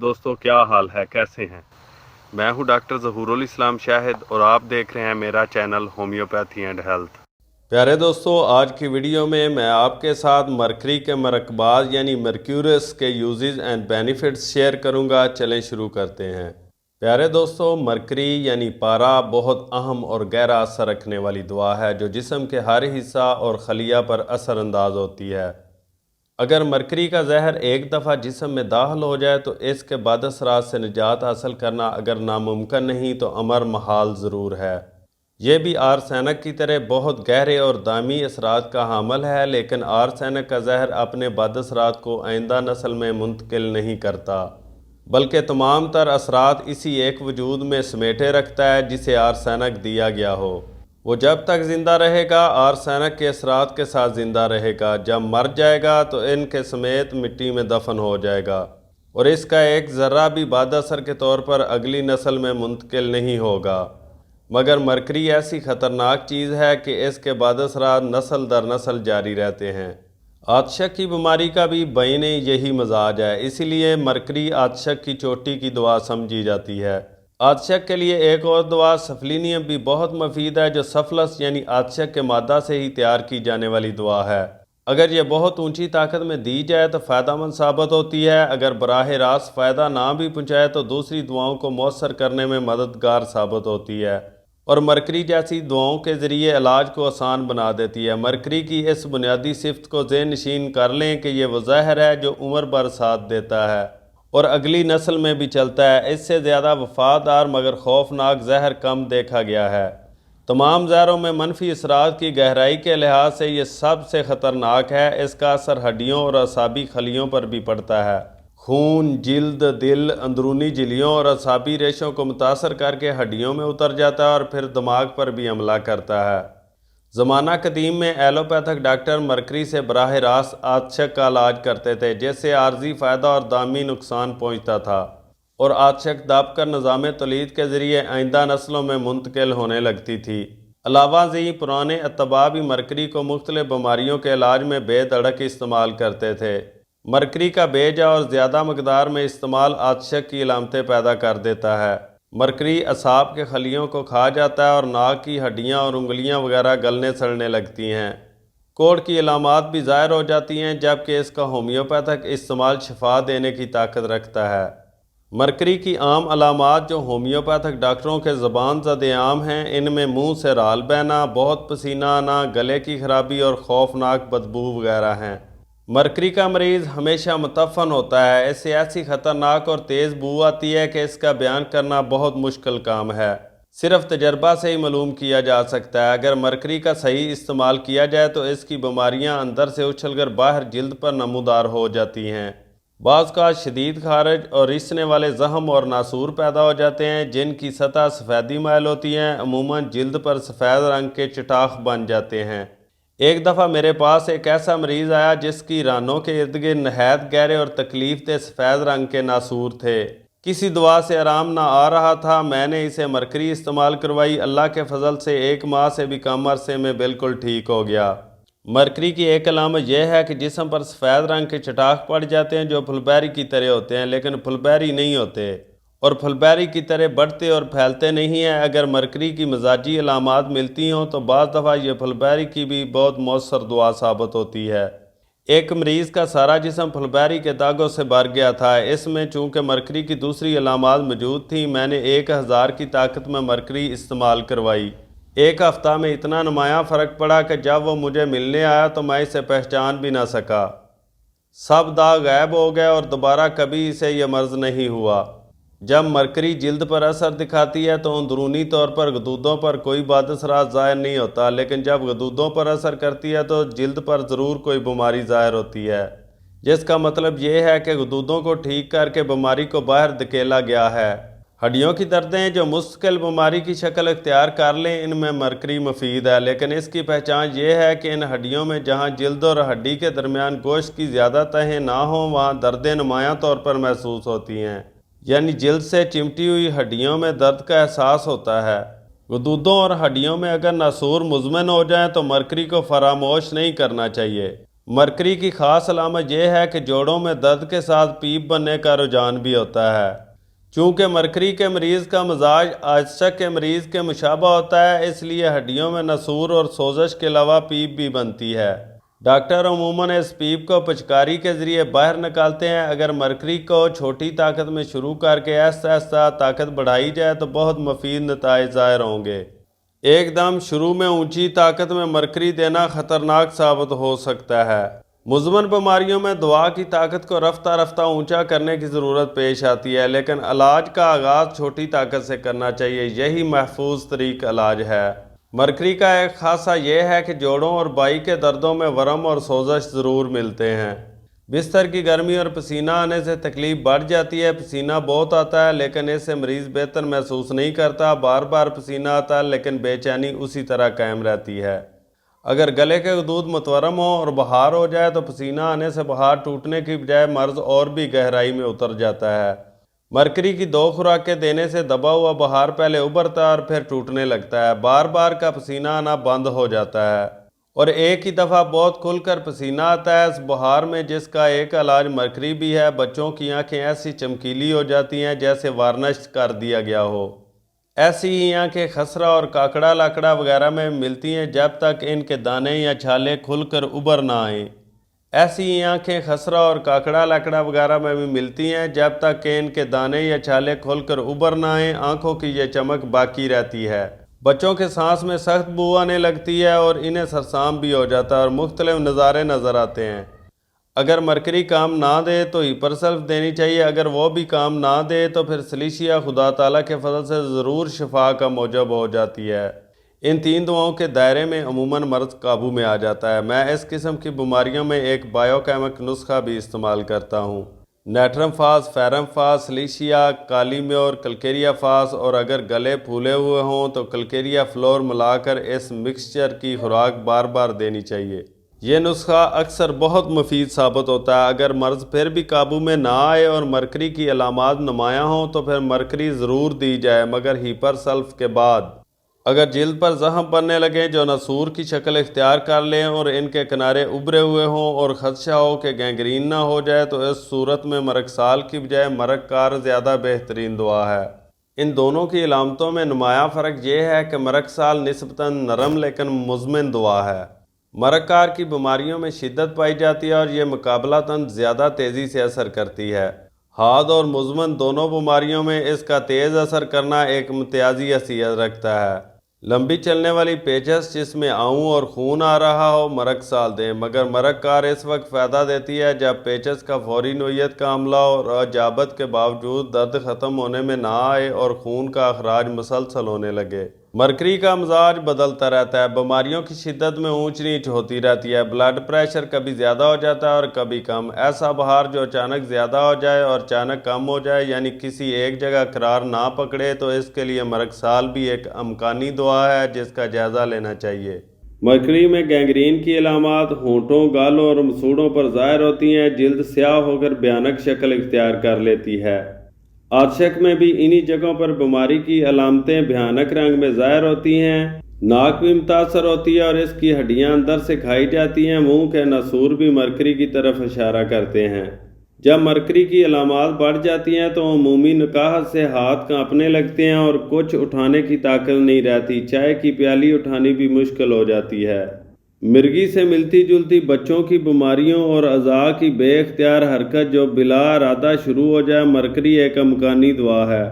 दोस्तों, क्या हाल है, कैसे हैं। मैं हूं डॉक्टर ज़हूरुल इस्लाम शाहिद और आप देख रहे हैं मेरा चैनल होम्योपैथी एंड हेल्थ। प्यारे दोस्तों, आज की वीडियो में मैं आपके साथ मरकरी के मरकबात यानी मर्क्यूरस के यूजेस एंड बेनिफिट्स शेयर करूंगा। चलें शुरू करते हैं। प्यारे दोस्तों, मरकरी यानी पारा बहुत अहम और गहरा असर रखने वाली दवा है जो जिस्म के हर हिस्सा और खलिया पर असर अंदाज होती है। अगर मरकरी का जहर एक दफ़ा जिस्म में दाखिल हो जाए तो इसके बाद असरात से निजात हासिल करना अगर नामुमकिन नहीं तो अमर महाल ज़रूर है। ये भी आर्सेनिक की तरह बहुत गहरे और दामी असरात का हामिल है, लेकिन आर्सेनिक का जहर अपने बद असरात को आइंदा नस्ल में मुंतकिल नहीं करता, बल्कि तमाम तर असरात इसी एक वजूद में समेटे रखता है जिसे आर्सेनिक दिया गया हो। वो जब तक ज़िंदा रहेगा आर्सेनिक के असरात के साथ ज़िंदा रहेगा, जब मर जाएगा तो इनके समेत मिट्टी में दफन हो जाएगा और इसका एक ज़र्रा भी बाद असर के तौर पर अगली नस्ल में मुंतकिल नहीं होगा। मगर मरकरी ऐसी ख़तरनाक चीज़ है कि इसके बाद असरात नस्ल दर नस्ल जारी रहते हैं। आतशक की बीमारी का भी बैन यही मजाज है, इसीलिए मरकरी आतशक की चोटी की दवा समझी जाती है। आतशक के लिए एक और दवा सफलिनियम भी बहुत मुफीद है, जो सफलस यानी आतशक के मादा से ही तैयार की जाने वाली दवा है। अगर यह बहुत ऊंची ताकत में दी जाए तो फ़ायदेमंद साबित होती है। अगर बराह रास्त फ़ायदा ना भी पहुँचाए तो दूसरी दवाओं को मौसर करने में मददगार साबित होती है और मरकरी जैसी दवाओं के ज़रिए इलाज को आसान बना देती है। मरकरी की इस बुनियादी सिफ्त को ज़हन नशीन कर लें कि यह वो ज़हर है जो उम्र भर साथ देता है और अगली नस्ल में भी चलता है। इससे ज़्यादा वफादार मगर खौफनाक जहर कम देखा गया है। तमाम जहरों में मनफी असरात की गहराई के लिहाज से ये सबसे ख़तरनाक है। इसका असर हड्डियों और असाबी खलियों पर भी पड़ता है। खून, जिल्द, दिल, अंदरूनी झिल्लियों और असाबी रेशों को मुतासर करके हड्डियों में उतर जाता है और फिर दिमाग पर भी हमला करता है। ज़माना कदीम में एलोपैथिक डॉक्टर मरकरी से बराह रास्त आतशक का इलाज करते थे, जिससे आर्जी फ़ायदा और दामी नुकसान पहुँचता था और आतशक दब कर निज़ाम तौलीद के ज़रिए आइंदा नस्लों में मुंतकिल होने लगती थी। अलावा जी पुराने अतबा भी मरकरी को मुख्तलिफ बीमारियों के इलाज में बेधड़क इस्तेमाल करते थे। मरकरी का बेजा और ज़्यादा मकदार में इस्तेमाल आतशक की अलामतें पैदा कर देता है। मरकरी असाब के खलियों को खा जाता है और नाक की हड्डियां और उंगलियां वगैरह गलने सड़ने लगती हैं। कोढ़ की अलामात भी ज़ाहिर हो जाती हैं, जबकि इसका होम्योपैथिक इस्तेमाल शफा देने की ताकत रखता है। मरकरी की आम अलामात जो होम्योपैथिक डॉक्टरों के ज़बान ज़द-ए-आम हैं, इनमें मुंह से राल बहना, बहुत पसीना आना, गले की खराबी और खौफनाक बदबू वगैरह हैं। मरकरी का मरीज़ हमेशा मुतफ़न होता है। इससे ऐसी ख़तरनाक और तेज़ बू आती है कि इसका बयान करना बहुत मुश्किल काम है, सिर्फ तजर्बा से ही मालूम किया जा सकता है। अगर मरकरी का सही इस्तेमाल किया जाए तो इसकी बीमारियां अंदर से उछलकर बाहर जिल्द पर नमूदार हो जाती हैं। बाज़ का शदीद खारिज और रिसने वाले ज़ख्म और नासूर पैदा हो जाते हैं, जिनकी सतह सफ़ेदी माइल होती हैं। अमूमन जिल्द पर सफ़ेद रंग के चटाख बन जाते हैं। एक दफ़ा मेरे पास एक ऐसा मरीज़ आया जिसकी रानों के इर्द गिर्द नहायत गहरे और तकलीफ दे सफ़ेद रंग के नासूर थे। किसी दवा से आराम ना आ रहा था। मैंने इसे मरकरी इस्तेमाल करवाई। अल्लाह के फजल से 1 माह से भी कम अरसे में बिल्कुल ठीक हो गया। मरकरी की एक अलामत यह है कि जिस्म पर सफ़ेद रंग के चटाख पड़ जाते हैं जो फुलबेरी की तरह होते हैं, लेकिन फुलबेरी नहीं होते और फुलबेरी की तरह बढ़ते और फैलते नहीं हैं। अगर मरकरी की मिजाजी अलामात मिलती हों तो बाज़ दफ़ा ये फुलबेरी की भी बहुत मौसर दुआ साबित होती है। एक मरीज़ का सारा जिस्म फुलबेरी के दागों से भर गया था। इसमें चूँकि मरकरी की दूसरी अलामात मौजूद थी, मैंने 1000 की ताकत में मरकरी इस्तेमाल करवाई। 1 हफ़्ता में इतना नुमायाँ फ़र्क पड़ा कि जब वो मुझे मिलने आया तो मैं इसे पहचान भी ना सका। सब दाग गायब हो गए और दोबारा कभी इसे यह मर्ज़ नहीं हुआ। जब मरकरी जिल्द पर असर दिखाती है तो अंदरूनी तौर पर गदूदों पर कोई बद असरात ज़ाहिर नहीं होता, लेकिन जब गदूदों पर असर करती है तो जिल्द पर ज़रूर कोई बीमारी ज़ाहिर होती है, जिसका मतलब ये है कि गदूदों को ठीक करके बीमारी को बाहर धकेला गया है। हड्डियों की दर्दें जो मुस्तकिल बीमारी की शक्ल इख्तियार कर लें, इनमें मरकरी मुफीद है, लेकिन इसकी पहचान ये है कि इन हड्डियों में जहाँ जिल्द और हड्डी के दरमियान गोश्त की ज़्यादा तहें ना हों, वहाँ दर्दें नुमायाँ तौर पर महसूस होती हैं, यानी जिल्द से चिमटी हुई हड्डियों में दर्द का एहसास होता है। गदूदों और हड्डियों में अगर नासूर मुज़मन हो जाए तो मरकरी को फरामोश नहीं करना चाहिए। मरकरी की ख़ास अलामत यह है कि जोड़ों में दर्द के साथ पीप बनने का रुझान भी होता है। चूँकि मरकरी के मरीज़ का मिजाज आजशक के मरीज़ के मुशाबा होता है, इसलिए हड्डियों में नसूर और सोजश के अलावा पीप भी बनती है। डॉक्टर अमूमन इस पीप को पिचकारी के ज़रिए बाहर निकालते हैं। अगर मरकरी को छोटी ताकत में शुरू करके आहिस्ता आहिस्ता ताकत बढ़ाई जाए तो बहुत मुफीद नताइज ज़ाहिर होंगे। एकदम शुरू में ऊंची ताकत में मरकरी देना ख़तरनाक साबित हो सकता है। मुज़मन बीमारियों में दवा की ताकत को रफ्ता रफ्ता ऊंचा करने की ज़रूरत पेश आती है, लेकिन इलाज का आगाज़ छोटी ताकत से करना चाहिए। यही महफूज तरीक़ इलाज है। मरकरी का एक खासा यह है कि जोड़ों और बाई के दर्दों में वरम और सोजश ज़रूर मिलते हैं। बिस्तर की गर्मी और पसीना आने से तकलीफ़ बढ़ जाती है। पसीना बहुत आता है लेकिन इससे मरीज़ बेहतर महसूस नहीं करता। बार बार पसीना आता है लेकिन बेचैनी उसी तरह कायम रहती है। अगर गले के गदूद मुतवरम हो और बुखार हो जाए तो पसीना आने से बुखार टूटने की बजाय मर्ज़ और भी गहराई में उतर जाता है। मरकरी की 2 खुराकें देने से दबा हुआ बुखार पहले उभरता है और फिर टूटने लगता है। बार बार का पसीना आना बंद हो जाता है और एक ही दफ़ा बहुत खुलकर पसीना आता है। इस बुखार में जिसका एक इलाज मरकरी भी है। बच्चों की आंखें ऐसी चमकीली हो जाती हैं जैसे वार्निश कर दिया गया हो। ऐसी ही आंखें खसरा और काकड़ा लाकड़ा वगैरह में मिलती हैं जब तक इनके दाने या छाले खुलकर उभर ना आएँ। ऐसी ही आंखें खसरा और काकड़ा लाकड़ा वगैरह में भी मिलती हैं जब तक कि इनके दाने या छाले खुलकर उभर ना आएँ। आँखों की ये चमक बाकी रहती है। बच्चों के सांस में सख्त बू आने लगती है और इन्हें सरसाम भी हो जाता है और मुख्तलिफ नज़ारे नज़र आते हैं। अगर मरकरी काम ना दे तो हिपरसल्फ देनी चाहिए। अगर वो भी काम ना दे तो फिर सलीशिया खुदा ताला के फजल से ज़रूर शिफा का मौजब हो जाती है। इन 3 दुआओं के दायरे में अमूमन मर्ज़ काबू में आ जाता है। मैं इस किस्म की बीमारियों में एक बायोकेमिक नुस्खा भी इस्तेमाल करता हूँ। नेट्रम फास, फेरम फास, सलीशिया, काली म्योर, कलकेरिया फास और अगर गले फूले हुए हों तो कलकेरिया फ्लोर मिलाकर इस मिक्सचर की खुराक बार बार देनी चाहिए। ये नुस्खा अक्सर बहुत मुफीद साबित होता है। अगर मर्ज़ फिर भी काबू में ना आए और मरकरी की अलामात नुमायाँ हों तो फिर मरकरी ज़रूर दी जाए, मगर हिपरसल्फ के बाद। अगर जिल्द पर ज़ख्म बनने लगे जो नसूर की शक्ल इख्तियार कर लें और इनके किनारे उभरे हुए हों और ख़दशा हो कि गैंग्रीन ना हो जाए तो इस सूरत में मरकसाल की बजाय मरककार ज़्यादा बेहतरीन दुआ है। इन दोनों की अलामतों में नुमाया फ़र्क यह है कि मरकसाल निस्बतन नरम लेकिन मुज़मिन दुआ है। मरककार की बीमारियों में शिद्दत पाई जाती है और ये मुकाबलातन ज़्यादा तेज़ी से असर करती है। हाद और मुज़मन दोनों बीमारियों में इसका तेज़ असर करना एक इम्तियाजी हैसियत रखता है। लंबी चलने वाली पेचस जिसमें आऊँ और खून आ रहा हो मरकसाल दें, मगर मरककार इस वक्त फ़ायदा देती है जब पेचस का फौरी नोयत का हमला और अजाबत के बावजूद दर्द ख़त्म होने में ना आए और खून का अखराज मुसलसल होने लगे। मरकरी का मिजाज बदलता रहता है। बीमारियों की शिद्दत में ऊंच नीच होती रहती है। ब्लड प्रेशर कभी ज़्यादा हो जाता है और कभी कम। ऐसा बहार जो अचानक ज़्यादा हो जाए और अचानक कम हो जाए, यानी किसी एक जगह करार ना पकड़े, तो इसके लिए मरकसाल भी एक अमकानी दुआ है जिसका जायज़ा लेना चाहिए। मरकरी में गैंग्रीन की अलामात होंठों, गालों और मसूड़ों पर ज़ाहिर होती हैं। जिल्द स्याह होकर भयानक शक्ल इख्तियार कर लेती है। आरशक में भी इन्हीं जगहों पर बीमारी की अलामतें भयानक रंग में ज़ाहिर होती हैं। नाक भी मुतासर होती है और इसकी हड्डियां अंदर से खाई जाती हैं। मुंह के नसूर भी मरकरी की तरफ इशारा करते हैं। जब मरकरी की अलामात बढ़ जाती हैं तो अमूमी नकाहत से हाथ कांपने लगते हैं और कुछ उठाने की ताकत नहीं रहती। चाय की प्याली उठानी भी मुश्किल हो जाती है। मिर्गी से मिलती जुलती बच्चों की बीमारियों और अज़ा की बेख्तियार हरकत जो बिला इरादा शुरू हो जाए, मरकरी एक अमकानी दुआ है।